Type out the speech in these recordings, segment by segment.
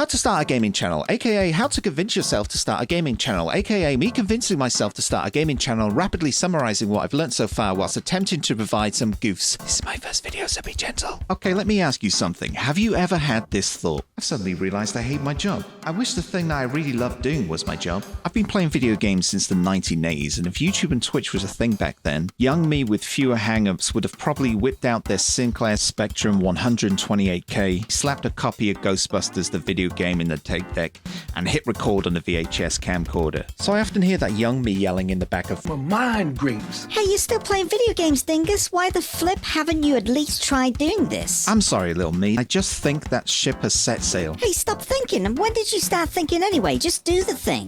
How to start a gaming channel, aka how to convince yourself to start a gaming channel, aka me convincing myself to start a gaming channel, rapidly summarizing what I've learned so far whilst attempting to provide some goofs. This is my first video, so be gentle. Okay, let me ask you something. Have you ever had this thought? I've suddenly realized I hate my job. I wish the thing that I really loved doing was my job. I've been playing video games since the 1980s, and if YouTube and Twitch was a thing back then, young me with fewer hang-ups would have probably whipped out their Sinclair Spectrum 128K, slapped a copy of Ghostbusters the video game in the tape deck, and hit record on the VHS camcorder. So I often hear that young me yelling in the back of my mind grapes. Hey, you're still playing video games, dingus? Why the flip haven't you at least tried doing this? I'm sorry, little me. I just think that ship has set sail. Hey, stop thinking. And when did you start thinking anyway? Just do the thing.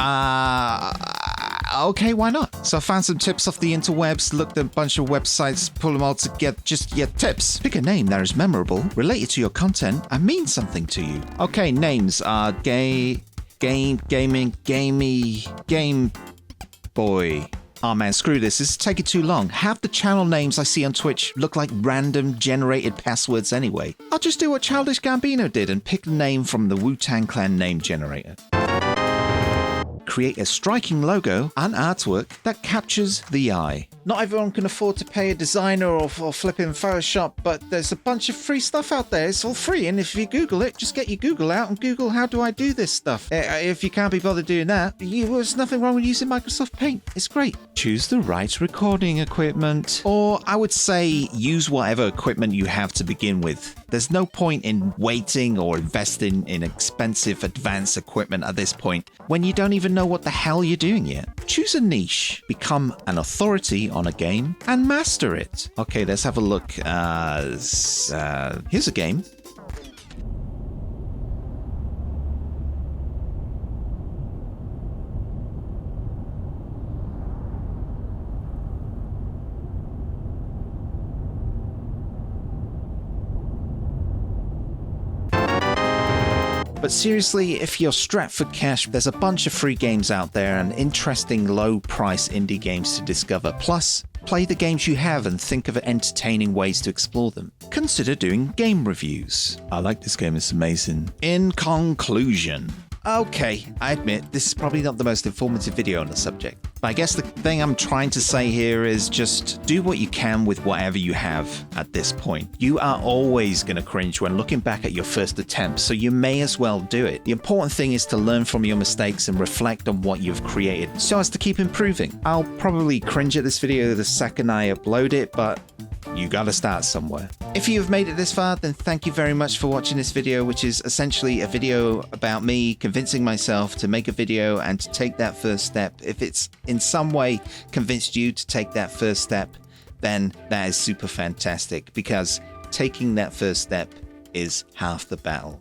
Okay, why not? So I found some tips off the interwebs, looked at a bunch of websites, pull them all together, just tips. Pick a name that is memorable, related to your content, and means something to you. Okay, names are game boy. Oh man, screw this. This is taking too long. Half the channel names I see on Twitch look like random generated passwords anyway. I'll just do what Childish Gambino did and pick a name from the Wu-Tang Clan name generator. Create a striking logo and artwork that captures the eye. Not everyone can afford to pay a designer or flip in Photoshop, but there's a bunch of free stuff out there. It's all free, and if you Google it, just get your Google out and Google how do I do this stuff. If you can't be bothered doing that, there's nothing wrong with using Microsoft Paint. It's great. Choose the right recording equipment. Or I would say use whatever equipment you have to begin with. There's no point in waiting or investing in expensive advanced equipment at this point when you don't even know what the hell you're doing yet. Choose a niche, become an authority on a game, and master it. Okay, let's have a look. Here's a game. But seriously, if you're strapped for cash, there's a bunch of free games out there and interesting low-price indie games to discover. Plus, play the games you have and think of entertaining ways to explore them. Consider doing game reviews. I like this game, it's amazing. In conclusion, okay, I admit this is probably not the most informative video on the subject. But I guess the thing I'm trying to say here is just do what you can with whatever you have at this point. You are always going to cringe when looking back at your first attempt, so you may as well do it. The important thing is to learn from your mistakes and reflect on what you've created so as to keep improving. I'll probably cringe at this video the second I upload it, but you gotta start somewhere. If you've made it this far, then thank you very much for watching this video, which is essentially a video about me convincing myself to make a video and to take that first step. If it's in some way convinced you to take that first step, then that is super fantastic, because taking that first step is half the battle.